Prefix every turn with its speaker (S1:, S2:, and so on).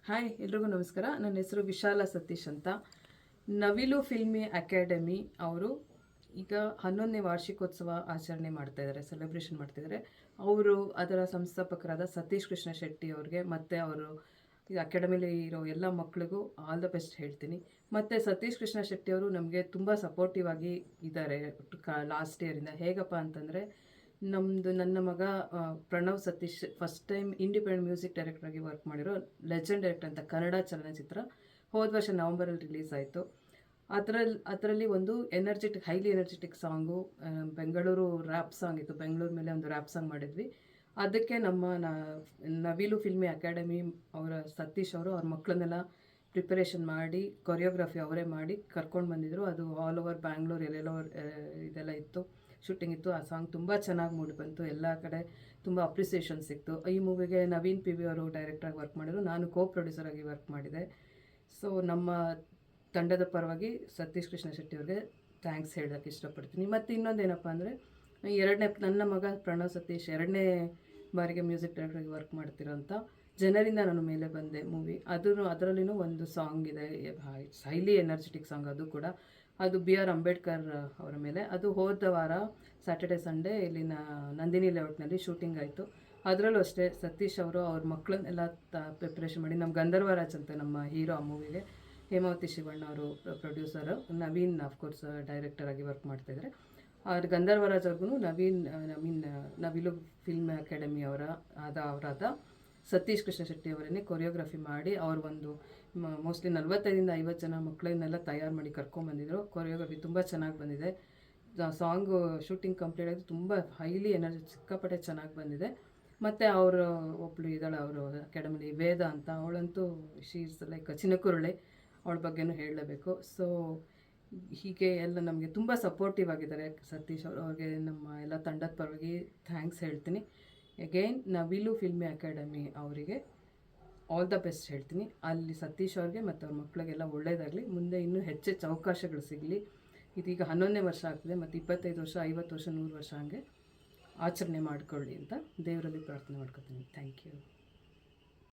S1: Hi ಎಲ್ರಿಗೂ ನಮಸ್ಕಾರ. ನನ್ನ ಹೆಸರು ವಿಶಾಲ ಸತೀಶ್ ಅಂತ. ನವಿಲು ಫಿಲ್ಮಿ ಅಕಾಡೆಮಿ ಅವರು ಈಗ 11ನೇ ವಾರ್ಷಿಕೋತ್ಸವ ಆಚರಣೆ ಮಾಡ್ತಾಯಿದ್ದಾರೆ, ಸೆಲೆಬ್ರೇಷನ್ ಮಾಡ್ತಾಯಿದ್ದಾರೆ. ಅವರು ಅದರ ಸಂಸ್ಥಾಪಕರಾದ ಸತೀಶ್ ಕೃಷ್ಣ ಶೆಟ್ಟಿ ಅವ್ರಿಗೆ ಮತ್ತು ಅವರು ಈ ಅಕಾಡೆಮಿಲಿ ಇರೋ ಎಲ್ಲ ಮಕ್ಕಳಿಗೂ ಆಲ್ ದ ಬೆಸ್ಟ್ ಹೇಳ್ತೀನಿ. ಮತ್ತು ಸತೀಶ್ ಕೃಷ್ಣ ಶೆಟ್ಟಿ ಅವರು ನಮಗೆ ತುಂಬ ಸಪೋರ್ಟಿವ್ ಆಗಿ ಇದ್ದಾರೆ ಲಾಸ್ಟ್ ಇಯರಿಂದ. ಹೇಗಪ್ಪ ಅಂತಂದರೆ, ನನ್ನ ಮಗ Pranav Satish first time independent music ಡೈರೆಕ್ಟರಾಗಿ ವರ್ಕ್ ಮಾಡಿರೋ ಲೆಜೆಂಡ್ ಡೈರೆಕ್ಟರ್ ಅಂತ ಕನ್ನಡ ಚಲನಚಿತ್ರ ಹೋದ ವರ್ಷ ನವಂಬರಲ್ಲಿ ರಿಲೀಸ್ ಆಯಿತು. ಅದರಲ್ಲಿ ಒಂದು highly energetic song, Bengaluru rap song ಇತ್ತು. ಬೆಂಗಳೂರು ಮೇಲೆ ಒಂದು ರ್ಯಾಪ್ ಸಾಂಗ್ ಮಾಡಿದ್ವಿ. ಅದಕ್ಕೆ ನಮ್ಮ ನವಿಲು ಫಿಲ್ಮಿ ಅಕಾಡೆಮಿ ಅವರ ಸತೀಶ್ ಅವರು ಅವ್ರ ಮಕ್ಕಳನ್ನೆಲ್ಲ ಪ್ರಿಪರೇಷನ್ ಮಾಡಿ ಕೊರಿಯೋಗ್ರಫಿ ಅವರೇ ಮಾಡಿ ಕರ್ಕೊಂಡು ಬಂದಿದ್ದರು. ಅದು ಆಲ್ ಓವರ್ ಬ್ಯಾಂಗ್ಳೂರ್ ಎಲ್ಲೆಲ್ಲೋ ಇದೆಲ್ಲ ಇತ್ತು, ಶೂಟಿಂಗ್ ಇತ್ತು. ಆ ಸಾಂಗ್ ತುಂಬ ಚೆನ್ನಾಗಿ ಮೂಡಿ ಬಂತು, ಎಲ್ಲ ಕಡೆ ತುಂಬ ಅಪ್ರಿಸಿಯೇಷನ್ ಸಿಕ್ತು. ಈ ಮೂವಿಗೆ ನವೀನ್ ಪಿ ವಿ ಅವರು ಡೈರೆಕ್ಟ್ರಾಗಿ ವರ್ಕ್ ಮಾಡಿದ್ರು, ನಾನು ಪ್ರೊಡ್ಯೂಸರ್ ಆಗಿ ವರ್ಕ್ ಮಾಡಿದೆ. ಸೊ ನಮ್ಮ ತಂಡದ ಪರವಾಗಿ ಸತೀಶ್ ಕೃಷ್ಣ ಶೆಟ್ಟಿ ಅವ್ರಿಗೆ ಥ್ಯಾಂಕ್ಸ್ ಹೇಳೋಕ್ಕೆ ಇಷ್ಟಪಡ್ತೀನಿ. ಮತ್ತು ಇನ್ನೊಂದೇನಪ್ಪ ಅಂದರೆ, ನನ್ನ ಮಗ ಪ್ರಣವ್ ಸತೀಶ್ 2ನೇ ಬಾರಿಗೆ ಮ್ಯೂಸಿಕ್ ಡೈರೆಕ್ಟರಾಗಿ ವರ್ಕ್ ಮಾಡ್ತಿರೋಂಥ ಜನರಿಂದ ನಾನು ಮೇಲೆ ಬಂದೆ ಮೂವಿ. ಅದರಲ್ಲಿನೂ ಒಂದು ಸಾಂಗ್ ಇದೆ, ಹೈಲಿ ಎನರ್ಜೆಟಿಕ್ ಸಾಂಗ್. ಅದು ಕೂಡ ಅದು BR ಅಂಬೇಡ್ಕರ್ ಅವರ ಮೇಲೆ. ಅದು ಹೋದ ವಾರ ಸ್ಯಾಟರ್ಡೆ ಸಂಡೇ ಇಲ್ಲಿನ ನಂದಿನಿ ಲೇಔಟ್ನಲ್ಲಿ ಶೂಟಿಂಗ್ ಆಯಿತು. ಅದರಲ್ಲೂ ಅಷ್ಟೇ ಸತೀಶ್ ಅವರು ಅವ್ರ ಮಕ್ಕಳನ್ನೆಲ್ಲ ಪ್ರಿಪ್ರೇಷನ್ ಮಾಡಿ, ನಮ್ಮ ಗಂಧರ್ವರಾಜ್ ಅಂತ ನಮ್ಮ ಹೀರೋ ಆ ಮೂವಿಗೆ, ಹೇಮಾವತಿ ಶಿವಣ್ಣ ಅವರು ಪ್ರೊಡ್ಯೂಸರು, ನವೀನ್ ಆಫ್ಕೋರ್ಸ್ ಡೈರೆಕ್ಟರಾಗಿ ವರ್ಕ್ ಮಾಡ್ತಾಯಿದ್ದಾರೆ. ಅವ್ರ ಗಂಧರ್ವರಾಜ್ ಅವ್ರಿಗೂ ನವಿಲು ಫಿಲ್ಮ್ ಅಕಾಡೆಮಿ ಅವರಾದ ಸತೀಶ್ ಕೃಷ್ಣ ಶೆಟ್ಟಿ ಅವರನ್ನೇ ಕೊರಿಯೋಗ್ರಫಿ ಮಾಡಿ ಅವ್ರು ಒಂದು ಮೋಸ್ಟ್ಲಿ 45ರಿಂದ 50 ಜನ ಮಕ್ಕಳನ್ನೆಲ್ಲ ತಯಾರು ಮಾಡಿ ಕರ್ಕೊಂಡ್ಬಂದಿದ್ರು. ಕೊರಿಯೋಗ್ರಫಿ ತುಂಬ ಚೆನ್ನಾಗಿ ಬಂದಿದೆ. ಸಾಂಗು ಶೂಟಿಂಗ್ ಕಂಪ್ಲೀಟ್ ಆಗಿ ತುಂಬ ಹೈಲಿ ಸಿಕ್ಕಾಪಟ್ಟೆ ಚೆನ್ನಾಗಿ ಬಂದಿದೆ. ಮತ್ತು ಅವರು ಒಬ್ಬಳು ಇದ್ದಾಳೆ ಅವರು ಅಕಾಡೆಮಿಲಿ, ವೇದ ಅಂತ. ಅವಳಂತೂ ಶೀ ಇಸ್ ಲೈಕ್ ಚಿನಕುರುಳೆ, ಅವಳ ಬಗ್ಗೆನೂ ಹೇಳಲೇಬೇಕು. ಸೊ ಹೀಗೆ ಎಲ್ಲ ನಮಗೆ ತುಂಬ ಸಪೋರ್ಟಿವ್ ಆಗಿದ್ದಾರೆ ಸತೀಶ್ ಅವರು. ಅವ್ರಿಗೆ ನಮ್ಮ ಎಲ್ಲ ತಂಡದ ಪರವಾಗಿ ಥ್ಯಾಂಕ್ಸ್ ಹೇಳ್ತೀನಿ. ಅಗೈನ್ ನವಿಲು ಫಿಲ್ಮಿ ಅಕಾಡೆಮಿ ಅವರಿಗೆ ಆಲ್ ದ ಬೆಸ್ಟ್ ಹೇಳ್ತೀನಿ. ಅಲ್ಲಿ ಸತೀಶ್ ಅವ್ರಿಗೆ ಮತ್ತು ಅವ್ರ ಮಕ್ಕಳಿಗೆಲ್ಲ ಒಳ್ಳೆಯದಾಗಲಿ, ಮುಂದೆ ಇನ್ನೂ ಹೆಚ್ಚೆಚ್ಚು ಅವಕಾಶಗಳು ಸಿಗಲಿ. ಇದೀಗ 11ನೇ ವರ್ಷ ಆಗ್ತದೆ, ಮತ್ತು 25 ವರ್ಷ, 50 ವರ್ಷ, 100 ವರ್ಷ ಹಂಗೆ ಆಚರಣೆ ಮಾಡಿಕೊಳ್ಳಿ ಅಂತ ದೇವರಲ್ಲಿ ಪ್ರಾರ್ಥನೆ ಮಾಡ್ಕೊತೀನಿ. Thank you.